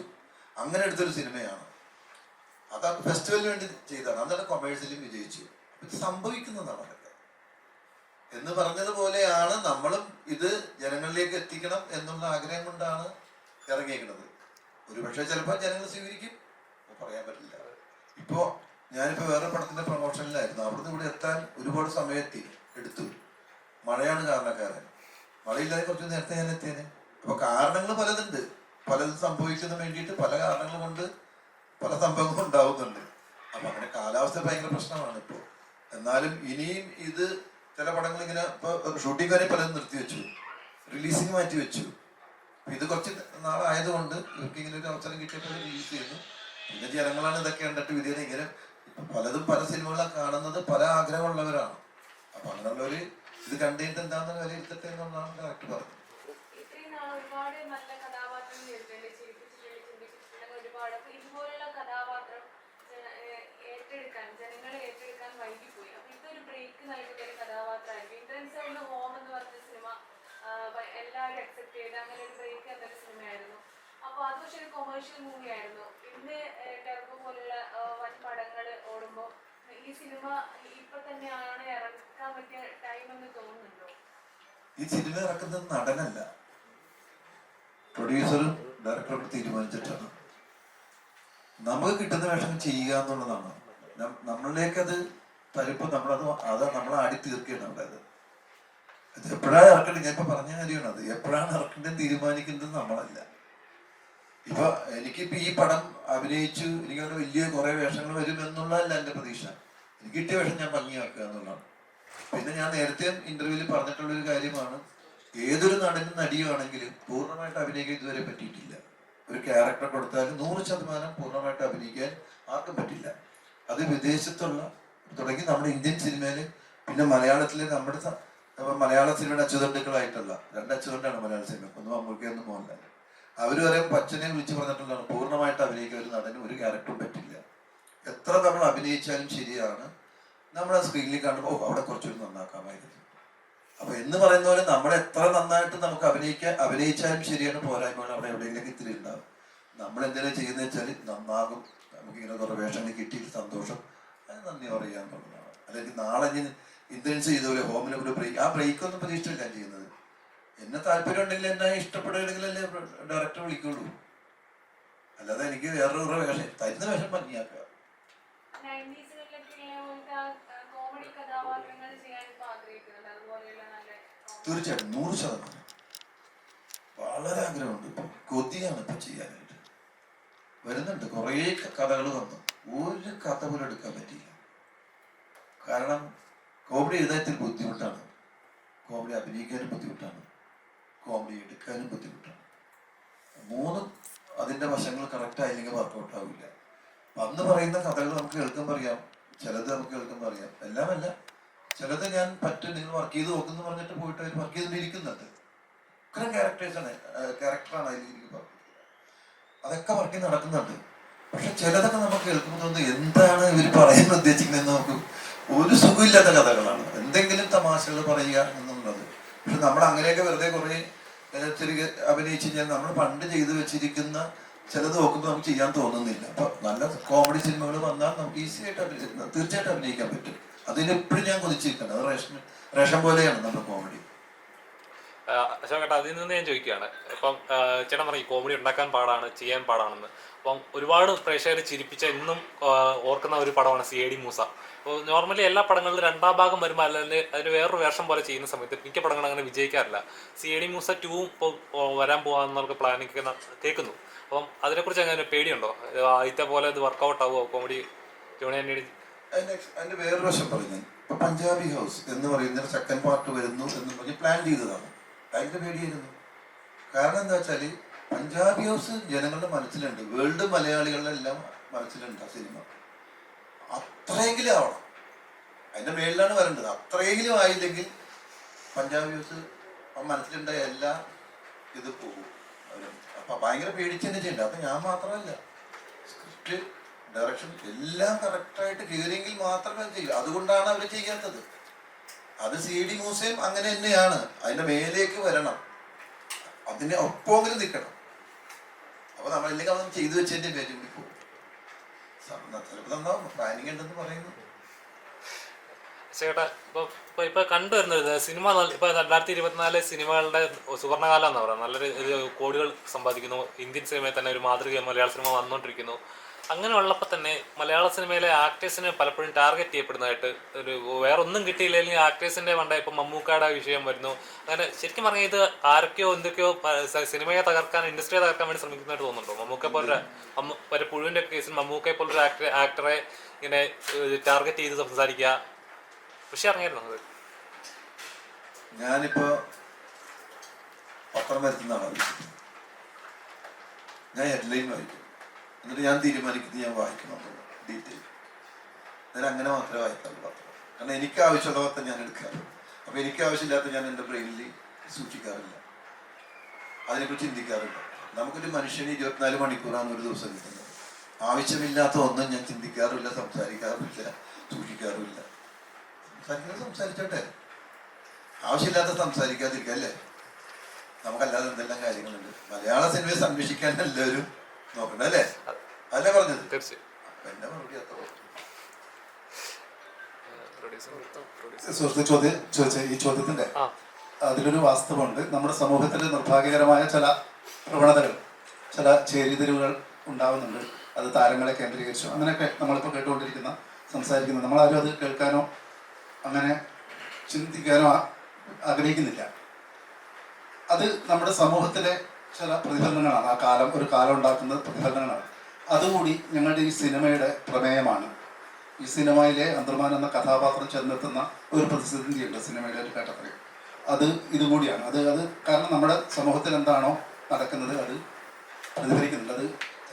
അങ്ങനെ എടുത്തൊരു സിനിമയാണ്. അത് ഫെസ്റ്റിവലിന് വേണ്ടി ചെയ്തതാണ്. അതാണ് കൊമേഴ്സ്യലും വിജയിച്ചു. ഇത് സംഭവിക്കുന്നതാണ് അതൊക്കെ. എന്ന് പറഞ്ഞതുപോലെയാണ് നമ്മളും ഇത് ജനങ്ങളിലേക്ക് എത്തിക്കണം എന്നുള്ള ആഗ്രഹം കൊണ്ടാണ് ഇറങ്ങിയിരിക്കുന്നത്. ഒരുപക്ഷെ ചിലപ്പോൾ ജനങ്ങൾ സ്വീകരിക്കും, പറയാൻ പറ്റില്ല. ഇപ്പോ ഞാനിപ്പോ വേറെ പടത്തിന്റെ പ്രൊമോഷനിലായിരുന്നു. അവിടുന്ന് ഇവിടെ എത്താൻ ഒരുപാട് സമയത്തി എടുത്തു. മഴയാണ് കാരണക്കാരൻ. മഴയില്ലാതെ കുറച്ച് നേരത്തെ ഞാൻ എത്തിയേനെ. അപ്പൊ കാരണങ്ങൾ പലതുണ്ട്, പലതും സംഭവിക്കുന്ന വേണ്ടിയിട്ട് പല കാരണങ്ങൾ കൊണ്ട് പല സംഭവങ്ങളും ഉണ്ടാവുന്നുണ്ട്. അപ്പൊ അങ്ങനെ കാലാവസ്ഥ ഭയങ്കര പ്രശ്നമാണ് ഇപ്പോൾ. എന്നാലും ഇനിയും ഇത് ചില പടങ്ങൾ ഇങ്ങനെ ഇപ്പൊ ഷൂട്ടിംഗ് വരെ പലതും നിർത്തിവെച്ചു, റിലീസിങ് മാറ്റി വെച്ചു. ഇത് കുറച്ച് നാളായതുകൊണ്ട് ഇവർക്ക് ഇങ്ങനെ ഒരു അവസരം കിട്ടിയപ്പോൾ റിലീസ് ചെയ്യുന്നു. പിന്നെ ജനങ്ങളാണ് ഇതൊക്കെ കണ്ടിട്ട് വിധിയാണ്. ഇങ്ങനെ ഇപ്പൊ പലതും പല സിനിമകളെ കാണുന്നത് പല ആഗ്രഹമുള്ളവരാണ്. അപ്പൊ അങ്ങനെയുള്ളവര് ഇത് കണ്ടിട്ട് എന്താണെന്ന് വിലയിരുത്തട്ടെ എന്നുള്ളതാണ് കറക്റ്റ് പറഞ്ഞത്. ഇത്രയും നാൾ ഒരുപാട് നല്ല കഥാപാത്രങ്ങൾ ചെയ്തിട്ടുണ്ട്, ചിരിപ്പിച്ചിട്ടുണ്ട്, ചിന്തിപ്പിച്ചിട്ടുണ്ട് ഒരുപാട്. അപ്പൊ ഇതുപോലുള്ള കഥാപാത്രം ജനങ്ങളെ ഏറ്റെടുക്കാൻ വൈകിപ്പോയി. അപ്പൊ ഇതൊരു ബ്രേക്ക് നൽകുന്ന ഒരു കഥാപാത്രമായിരിക്കും. ഇന്ദ്രൻസ് ഹോം എന്ന് പറഞ്ഞ സിനിമ എല്ലാവരും അക്സെപ്റ്റ് ചെയ്ത് അങ്ങനെ ഒരു ബ്രേക്ക് എന്നൊരു സിനിമയായിരുന്നു. അപ്പൊ അത് പക്ഷെ ഒരു കൊമേഴ്ഷ്യൽ മൂവി ആയിരുന്നു. ഇന്ന് ടെർബോ പോലുള്ള വൻ പടങ്ങൾ ഓടുമ്പോൾ ഈ സിനിമ ഇപ്പൊ തന്നെയാണ് ഇറക്കാൻ പറ്റിയ ടൈം എന്ന് തോന്നുന്നുണ്ടോ? ഈ സിനിമ ഇറക്കുന്നത് നടനല്ല, പ്രൊഡ്യൂസറും ഡയറക്ടറും തീരുമാനിച്ചിട്ടാണ്. നമുക്ക് കിട്ടുന്ന വേഷം ചെയ്യുക എന്നുള്ളതാണ്. നമ്മളിലേക്ക് അത് തരുമ്പോൾ അത് നമ്മളെ ആടി തീർക്കുകയാണ് അവിടെ. അത് എപ്പോഴാണ് ഇറക്കേണ്ടത്, ഞാൻ ഇപ്പൊ പറഞ്ഞ കാര്യമാണ്. അത് എപ്പോഴാണ് ഇറക്കേണ്ടത് തീരുമാനിക്കുന്നത് നമ്മളല്ല. ഇപ്പൊ എനിക്കിപ്പോ ഈ പടം അഭിനയിച്ചു എനിക്കവിടെ വലിയ കുറെ വേഷങ്ങൾ വരും എന്നുള്ളതല്ല എന്റെ പ്രതീക്ഷ. എനിക്ക് കിട്ടിയ വേഷം ഞാൻ ഭംഗിയാക്കുക എന്നുള്ളതാണ്. പിന്നെ ഞാൻ നേരത്തെ ഇന്റർവ്യൂവിൽ പറഞ്ഞിട്ടുള്ളൊരു കാര്യമാണ്, ഏതൊരു നടനും നടിയുമാണെങ്കിലും പൂർണ്ണമായിട്ട് അഭിനയിക്കാൻ ഇതുവരെ പറ്റിയിട്ടില്ല. ഒരു ക്യാരക്ടർ കൊടുത്താലും 100% പൂർണ്ണമായിട്ട് അഭിനയിക്കാൻ ആർക്കും പറ്റില്ല. അത് വിദേശത്തുള്ള തുടങ്ങി നമ്മുടെ ഇന്ത്യൻ സിനിമയില്, പിന്നെ മലയാളത്തിലെ നമ്മുടെ മലയാള സിനിമയുടെ അച്ചുതണ്ടുക്കളായിട്ടുള്ള 2 അച്ചുതണ്ടാണ് മലയാള സിനിമ, ഒന്ന് മമ്മൂട്ടി ഒന്ന് മോഹൻലാൽ. അവര് വരെ പച്ചനെ വിളിച്ച് പറഞ്ഞിട്ടുള്ളതാണ് പൂർണ്ണമായിട്ട് അഭിനയിക്കാൻ ഒരു നടന് ഒരു ക്യാരക്ടറും പറ്റില്ല. എത്ര നമ്മൾ അഭിനയിച്ചാലും ശരിയാണ്, നമ്മൾ ആ സ്ക്രീനിൽ കാണുമ്പോൾ അവിടെ കുറച്ചുകൂടി നന്നാക്കാമായിരുന്നു. അപ്പൊ എന്ന് പറയുന്ന പോലെ നമ്മൾ എത്ര നന്നായിട്ട് നമുക്ക് അഭിനയിച്ചാലും ശരിയാണ്, പോരായ്മകൾ അവിടെ എവിടെയെങ്കിലും ഇത്തിരി ഉണ്ടാവും. നമ്മൾ എന്തെങ്കിലും ചെയ്യുന്ന വെച്ചാൽ നന്നാകും, നമുക്ക് ഇങ്ങനെ കുറെ വേഷങ്ങൾ കിട്ടിയിട്ട് സന്തോഷം, അത് നന്ദി പറയാന്നുള്ളതാണ്. അല്ലെങ്കിൽ നാളെ ഞാൻ ഇൻഫ്ലുവൻസ് ചെയ്തപോലെ ഹോമിലെ ഒരു ബ്രേക്ക്, ആ ബ്രേക്ക് ഒന്നും പ്രതീക്ഷിച്ചില്ല ചെയ്യുന്നത്. എന്നെ താല്പര്യം ഉണ്ടെങ്കിൽ എന്നെ ഇഷ്ടപ്പെടുകയാണെങ്കിൽ അല്ലേ ഡയറക്ടർ വിളിക്കുള്ളൂ. അല്ലാതെ എനിക്ക് വേറൊരു വേഷം തരുന്ന വേഷം ഭംഗിയാക്കുക. തീർച്ചയായിട്ടും 100% വളരെ ആഗ്രഹമുണ്ട്. ഇപ്പൊ കൊതിയാണ് ഇപ്പൊ ചെയ്യാനായിട്ട്. വരുന്നുണ്ട് കുറേ കഥകൾ വന്നു, ഒരു കഥ പോലും എടുക്കാൻ പറ്റിയില്ല. കാരണം കോമഡി എഴുതാൻ ബുദ്ധിമുട്ടാണ്, കോമഡി അഭിനയിക്കാനും ബുദ്ധിമുട്ടാണ്, കോമഡി എടുക്കാനും ബുദ്ധിമുട്ടാണ്. മൂന്നും അതിന്റെ വശങ്ങൾ കറക്റ്റ് ആയില്ലെങ്കിൽ വർക്കൗട്ട് ആവില്ല. അന്ന് പറയുന്ന കഥകൾ നമുക്ക് കേൾക്കുമ്പോൾ അറിയാം, ചിലത് നമുക്ക് കേൾക്കുമ്പോൾ അറിയാം, എല്ലാമല്ല ചിലത് ഞാൻ നിങ്ങൾ വർക്ക് ചെയ്ത് നോക്കുന്നു പറഞ്ഞിട്ട് പോയിട്ട് അവർ വർക്ക് ചെയ്തിരിക്കുന്നുണ്ട്. ഇത്രയും ക്യാരക്ടറാണ് അതിൽ എനിക്ക് പറഞ്ഞത്, അതൊക്കെ വർക്ക് നടക്കുന്നുണ്ട്. പക്ഷെ ചിലതൊക്കെ നമുക്ക് കേൾക്കുമ്പോൾ തോന്നുന്നു എന്താണ് ഇവർ പറയാൻ ഉദ്ദേശിക്കുന്നത്, നമുക്ക് ഒരു സുഖമില്ലാത്ത കഥകളാണ്, എന്തെങ്കിലും തമാശകൾ പറയുക എന്നുള്ളത്. പക്ഷെ നമ്മൾ അങ്ങനെയൊക്കെ വെറുതെ കുറെ ചെറിയ അഭിനയിച്ച് കഴിഞ്ഞാൽ നമ്മൾ പണ്ട് ചെയ്തു വെച്ചിരിക്കുന്ന ചിലത് നോക്കുമ്പോൾ നമുക്ക് ചെയ്യാൻ തോന്നുന്നില്ല. അപ്പൊ നല്ല കോമഡി സിനിമകൾ വന്നാൽ നമുക്ക് ഈസി ആയിട്ട് തീർച്ചയായിട്ടും അഭിനയിക്കാൻ പറ്റും. അതിനെപ്പോഴും ഞാൻ കൊതിച്ചിരിക്കണം. അത് റേഷൻ പോലെയാണ് നമ്മുടെ കോമഡി. അശോകേട്ടാ, അതിൽ നിന്ന് ഞാൻ ചോദിക്കുകയാണ്, ഇപ്പം ചേട്ടൻ പറയും കോമഡി ഉണ്ടാക്കാൻ പാടാണ്, ചെയ്യാൻ പാടാണെന്ന്. അപ്പം ഒരുപാട് പ്രേക്ഷകർ ചിരിപ്പിച്ച ഇന്നും ഓർക്കുന്ന ഒരു പടമാണ് CID മൂസ. അപ്പോൾ നോർമലി എല്ലാ പടങ്ങളിലും 2ാം ഭാഗം വരുമ്പോൾ അല്ലെങ്കിൽ അതിന് വേറൊരു വേഷം പോലെ ചെയ്യുന്ന സമയത്ത് മിക്ക പടങ്ങളും അങ്ങനെ വിജയിക്കാറില്ല. CID മൂസ 2 ഇപ്പോൾ വരാൻ പോകാമെന്നൊക്കെ പ്ലാനിങ് കേൾക്കുന്നു. അപ്പം അതിനെക്കുറിച്ച് അങ്ങനെ പേടിയുണ്ടോ? ആദ്യത്തെ പോലെ ഇത് വർക്കൗട്ട് ആവുമോ കോമഡി? അതിന്റെ വേറൊരു വശം പറഞ്ഞു, ഇപ്പൊ പഞ്ചാബി ഹൗസ് എന്ന് പറയുന്ന സെക്കൻഡ് പാർട്ട് വരുന്നു എന്ന് പറഞ്ഞ് പ്ലാൻ ചെയ്തതാണ്. ഭയങ്കര പേടിയായിരുന്നു. കാരണം എന്താ വെച്ചാല് പഞ്ചാബി ഹൗസ് ജനങ്ങളുടെ മനസ്സിലുണ്ട്, വേൾഡ് മലയാളികളുടെ എല്ലാം മനസ്സിലുണ്ട് ആ സിനിമ. അത്രയെങ്കിലും ആവണം, അതിന്റെ മേളിലാണ് വരേണ്ടത്. അത്രയെങ്കിലും ആയില്ലെങ്കിൽ പഞ്ചാബി ഹൗസ് മനസ്സിലുണ്ടായ എല്ലാ ഇത് പോകും. അപ്പൊ ഭയങ്കര പേടിച്ച് തന്നെ ചെയ്യണ്ട. അപ്പൊ ഞാൻ മാത്രമല്ല, സ്ക്രിപ്റ്റ് ഡയറക്ഷൻ എല്ലാം കറക്റ്റായിട്ട് കയറിയെങ്കിൽ മാത്രമേ ചെയ്യൂ. അതുകൊണ്ടാണ് അവർ ചെയ്യാത്തത്. അത് CID മൂസയും അങ്ങനെ തന്നെയാണ്, അതിന്റെ മേലേക്ക് വരണം, അതിനെ ഒപ്പമെങ്കിലും നിൽക്കണം. അപ്പൊ നമ്മളില്ലെങ്കിൽ അതൊന്നും ചെയ്തു വെച്ചതിന്റെ പേര് കൂടി പോകും. ചിലപ്പോൾ നന്നാവും, പ്ലാനിങ് ഉണ്ടെന്ന് പറയുന്നു. ചേട്ടാ, ഇപ്പൊ കണ്ടുവരുന്നത് സിനിമ ഇപ്പൊ 2024 സിനിമകളുടെ സുവർണകാലം എന്ന് പറയാം. നല്ലൊരു കോടികൾ സമ്പാദിക്കുന്നു. ഇന്ത്യൻ സിനിമയിൽ തന്നെ ഒരു മാതൃക മലയാള സിനിമ വന്നുകൊണ്ടിരിക്കുന്നു. അങ്ങനെ ഉള്ളപ്പോൾ തന്നെ മലയാള സിനിമയിലെ ആക്ടേഴ്സിനെ പലപ്പോഴും ടാർഗറ്റ് ചെയ്യപ്പെടുന്നതായിട്ട് ഒരു വേറെ ഒന്നും കിട്ടിയില്ലെങ്കിൽ ആക്ടേഴ്സിന്റെ മണ്ട ഇപ്പം മമ്മൂക്കയുടെ വിഷയം വരുന്നു. അങ്ങനെ ശരിക്കും പറഞ്ഞാൽ ഇത് ആരൊക്കെയോ എന്തൊക്കെയോ സിനിമയെ തകർക്കാൻ, ഇൻഡസ്ട്രിയെ തകർക്കാൻ വേണ്ടി ശ്രമിക്കുന്നതായിട്ട് തോന്നുന്നുണ്ടോ? മമ്മൂക്ക പോലൊരു ഒരു പുഴുവിന്റെ കേസിൽ മമ്മൂക്കയെ പോലൊരു ആക്ടറെ ഇങ്ങനെ ടാർഗറ്റ് ചെയ്ത് സംസാരിക്കുക, പക്ഷെ അറിയായിരുന്നു അത്. ഞാനിപ്പോ പത്രം വരുത്തുന്നതാണ്, ഞാൻ ഹെഡ്ലൈൻ വായിക്കും, എന്നിട്ട് ഞാൻ തീരുമാനിക്കുന്നത് ഞാൻ വായിക്കണം ഡീറ്റെയിൽ. ഞാൻ അങ്ങനെ മാത്രമേ വായിക്കാറുള്ളൂ പത്രം. കാരണം എനിക്ക് ആവശ്യമുള്ള പത്രം ഞാൻ എടുക്കാറുള്ളൂ. അപ്പൊ എനിക്ക് ആവശ്യമില്ലാത്ത ഞാൻ എൻ്റെ ബ്രെയിനിൽ സൂക്ഷിക്കാറില്ല, അതിനെക്കുറിച്ച് ചിന്തിക്കാറില്ല. നമുക്കൊരു മനുഷ്യന് 24 മണിക്കൂറാണ് ഒരു ദിവസം കിട്ടുന്നത്. ആവശ്യമില്ലാത്ത ഒന്നും ഞാൻ ചിന്തിക്കാറില്ല, സംസാരിക്കാറില്ല, സൂക്ഷിക്കാറുമില്ല. സംസാരിച്ചോട്ടെ, ആവശ്യമില്ലാത്ത സംസാരിക്കാതിരിക്കുക അല്ലേ? നമുക്കല്ലാതെ എന്തെല്ലാം കാര്യങ്ങളുണ്ട്. മലയാള സിനിമയെ സംരക്ഷിക്കാൻ എല്ലാവരും നോക്കണ്ട അല്ലേ? അതല്ലേ പറഞ്ഞത്? എന്റെ മറുപടി അത്ര. സുഹൃത്ത് ചോദിച്ച ഈ ചോദ്യത്തിന്റെ അതിലൊരു വാസ്തവമുണ്ട്. നമ്മുടെ സമൂഹത്തിൽ നിർഭാഗ്യകരമായ ചില പ്രവണതകൾ, ചില ചേരിതിരിവുകൾ ഉണ്ടാവുന്നുണ്ട്. അത് താരങ്ങളെ കേന്ദ്രീകരിച്ചു അങ്ങനെയൊക്കെ നമ്മളിപ്പോൾ കേട്ടുകൊണ്ടിരിക്കുന്ന സംസാരിക്കുന്നത് നമ്മളാരും അത് കേൾക്കാനോ അങ്ങനെ ചിന്തിക്കാനോ ആഗ്രഹിക്കുന്നില്ല. അത് നമ്മുടെ സമൂഹത്തിലെ ചില പ്രതിഫലനങ്ങളാണ്. ആ കാലം ഒരു കാലം ഉണ്ടാക്കുന്ന പ്രതിഫലനങ്ങളാണ്. അതുകൂടി ഞങ്ങളുടെ ഈ സിനിമയുടെ പ്രമേയമാണ്. ഈ സിനിമയിലെ അന്തർമാൻ എന്ന കഥാപാത്രം ചെന്നെത്തുന്ന ഒരു പ്രതിസന്ധിയുണ്ട് സിനിമയുടെ ഒരു ഘട്ടത്തിൽ. അത് ഇതുകൂടിയാണ്. അത് കാരണം നമ്മുടെ സമൂഹത്തിൽ എന്താണോ നടക്കുന്നത് അത് പ്രതിഫലിക്കുന്നുണ്ട്. അത്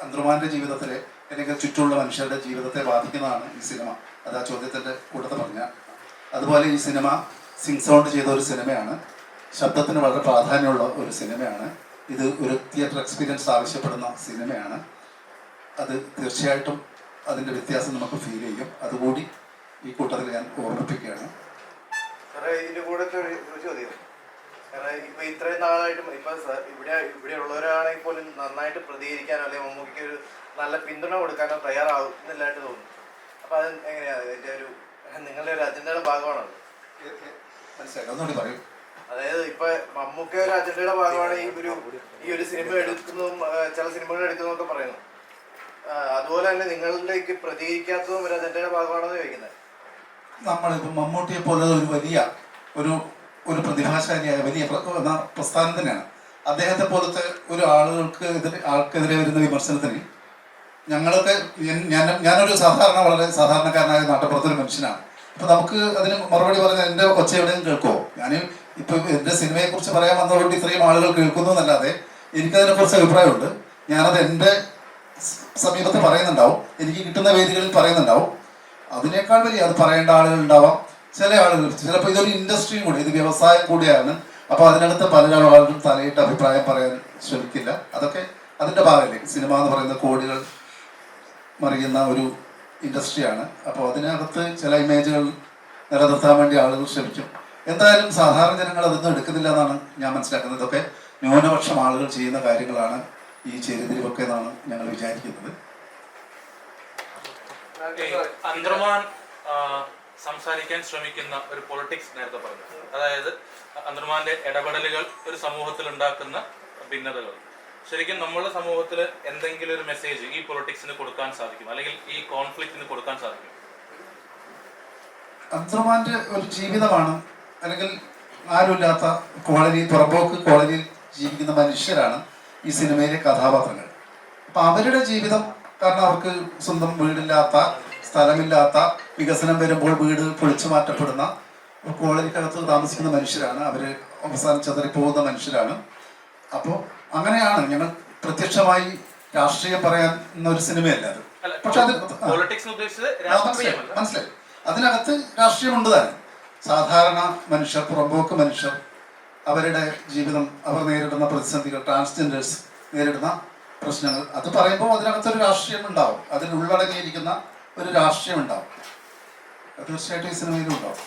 അന്തർമാന്റെ ജീവിതത്തിലെ അല്ലെങ്കിൽ ചുറ്റുമുള്ള മനുഷ്യരുടെ ജീവിതത്തെ ബാധിക്കുന്നതാണ് ഈ സിനിമ. അത് ആ ചോദ്യത്തിൻ്റെ കൂട്ടത്തിൽ പറഞ്ഞ അതുപോലെ ഈ സിനിമ സിങ് സൗണ്ട് ചെയ്ത ഒരു സിനിമയാണ്. ശബ്ദത്തിന് വളരെ പ്രാധാന്യമുള്ള ഒരു സിനിമയാണ്. ഇത് ഒരു തിയേറ്റർ എക്സ്പീരിയൻസ് ആവശ്യപ്പെടുന്ന സിനിമയാണ്. അത് തീർച്ചയായിട്ടും അതിൻ്റെ വ്യത്യാസം നമുക്ക് ഫീൽ ചെയ്യും. അതുകൂടി ഈ കൂട്ടത്തിൽ ഞാൻ ഓർമ്മിപ്പിക്കുകയാണ്. ഇതിന്റെ കൂടത്തെ ഒരു ചോദ്യം, കാരണം ഇപ്പൊ ഇത്രയും നാളായിട്ടും ഇപ്പൊ ഇവിടെ ഉള്ളവരാണെങ്കിൽ പോലും നന്നായിട്ട് പ്രതികരിക്കാനോ അല്ലെങ്കിൽ മമ്മൂക്ക് ഒരു നല്ല പിന്തുണ കൊടുക്കാനോ തയ്യാറാവുന്നില്ലായിട്ട് തോന്നുന്നു. അപ്പൊ അത് എങ്ങനെയാണ് ഇതിന്റെ ഒരു നിങ്ങളുടെ ഒരു അജണ്ടയുടെ ഭാഗമാണത്? മനസ്സിലായി, ഒന്നുകൂടി പറയൂ. അതായത് ഇപ്പൊ മമ്മൂക്ക ഒരു അജണ്ടയുടെ ഭാഗമാണ് ഈ ഒരു സിനിമ എടുക്കുന്നതും ചില സിനിമകൾ എടുക്കുന്നതൊക്കെ പറയുന്നു. അതുപോലെ തന്നെ നിങ്ങളിലേക്ക് പ്രതികരിക്കാത്തതും ഒരു അജണ്ടയുടെ ഭാഗമാണെന്ന് ചോദിക്കുന്നത്. നമ്മളിപ്പോൾ മമ്മൂട്ടിയെ പോലെ ഒരു വലിയ ഒരു പ്രതിഭാശാലിയായ വലിയ പ്രസ്ഥാനം തന്നെയാണ്. അദ്ദേഹത്തെ പോലത്തെ ഒരു ആൾക്കെതിരെ വരുന്ന വിമർശനത്തിന് ഞങ്ങളൊക്കെ ഞാനൊരു വളരെ സാധാരണക്കാരനായ നാട്ടുപുറത്തൊരു മനുഷ്യനാണ്. അപ്പൊ നമുക്ക് അതിന് മറുപടി പറഞ്ഞാൽ എൻ്റെ ഒച്ച എവിടെയും കേൾക്കുമോ? ഞാൻ ഇപ്പൊ എൻ്റെ സിനിമയെ കുറിച്ച് പറയാൻ വന്നതുകൊണ്ട് ഇത്രയും ആളുകൾ കേൾക്കുന്നു എന്നല്ലാതെ എനിക്കതിനെ കുറിച്ച് അഭിപ്രായമുണ്ട്. ഞാനത് എൻ്റെ സമീപത്ത് പറയുന്നുണ്ടാവും, എനിക്ക് കിട്ടുന്ന വേദികളിൽ പറയുന്നുണ്ടാവും. അതിനേക്കാൾ വലിയ അത് പറയേണ്ട ആളുകൾ ഉണ്ടാവാം. ചില ആളുകൾ ചിലപ്പോൾ ഇതൊരു ഇൻഡസ്ട്രിയും കൂടി, ഇത് വ്യവസായം കൂടിയാണ്. അപ്പോൾ അതിനകത്ത് പല ആളുകളും തലയിട്ട് അഭിപ്രായം പറയാൻ ശ്രമിക്കില്ല. അതൊക്കെ അതിൻ്റെ ഭാഗമല്ലേ. സിനിമ എന്ന് പറയുന്ന കോടികൾ മറിയുന്ന ഒരു ഇൻഡസ്ട്രിയാണ്. അപ്പോൾ അതിനകത്ത് ചില ഇമേജുകൾ നിലനിർത്താൻ വേണ്ടി ആളുകൾ ശ്രമിക്കും. എന്തായാലും സാധാരണ ജനങ്ങൾ അതൊന്നും എടുക്കുന്നില്ല എന്നാണ് ഞാൻ മനസ്സിലാക്കുന്നത്. ഇതൊക്കെ ന്യൂനപക്ഷം ആളുകൾ ചെയ്യുന്ന കാര്യങ്ങളാണ് ഈ ചേരിതിരിവൊക്കെ എന്നാണ് ഞങ്ങൾ വിചാരിക്കുന്നത്. അന്തർമാൻ സംസാരിക്കാൻ ശ്രമിക്കുന്ന ഒരു പൊളിറ്റിക്സ് നേരത്തെ പറഞ്ഞു, അതായത് അന്തർമാന്റെ ഇടപെടലുകൾ ഒരു സമൂഹത്തിൽ ഉണ്ടാക്കുന്ന ഭിന്നതകൾ. ശരിക്കും നമ്മുടെ സമൂഹത്തിൽ എന്തെങ്കിലും ഒരു മെസ്സേജ് ഈ പൊളിറ്റിക്സിന് കൊടുക്കാൻ സാധിക്കും, അല്ലെങ്കിൽ ഈ കോൺഫ്ലിക്റ്റിന് കൊടുക്കാൻ സാധിക്കും? അന്തർമാന്റെ ഒരു ജീവിതമാണ്, അല്ലെങ്കിൽ ആരുമില്ലാത്ത കോളനി, പുറമ്പോക്ക് കോളനിയിൽ ജീവിക്കുന്ന മനുഷ്യരാണ് ഈ സിനിമയിലെ കഥാപാത്രങ്ങൾ. അപ്പം അവരുടെ ജീവിതം, കാരണം അവർക്ക് സ്വന്തം വീടില്ലാത്ത, സ്ഥലമില്ലാത്ത, വികസനം വരുമ്പോൾ വീട് പൊളിച്ചു മാറ്റപ്പെടുന്ന കോളനിക്കകത്ത് താമസിക്കുന്ന മനുഷ്യരാണ്. അവർ അവസാനം ചെതറിപ്പോകുന്ന മനുഷ്യരാണ്. അപ്പോൾ അങ്ങനെയാണ് ഞങ്ങൾ പ്രത്യക്ഷമായി രാഷ്ട്രീയം പറയാൻ ഒരു സിനിമയല്ല അത്. പക്ഷെ അത് മനസ്സിലായി, അതിനകത്ത് രാഷ്ട്രീയമുണ്ട് തന്നെ. സാധാരണ മനുഷ്യർ, പുറമ്പോക്ക് മനുഷ്യർ, അവരുടെ ജീവിതം, അവർ നേരിടുന്ന പ്രതിസന്ധികൾ, ട്രാൻസ്ജെൻഡേഴ്സ് നേരിടുന്ന പ്രശ്നങ്ങൾ, അത് പറയുമ്പോൾ അതിനകത്തൊരു രാഷ്ട്രീയം ഉണ്ടാവും. അതിൽ ഉള്ളടങ്ങിയിരിക്കുന്ന ഒരു രാഷ്ട്രീയം ഉണ്ടാവും. തീർച്ചയായിട്ടും ഈ സിനിമയിലും ഉണ്ടാവും.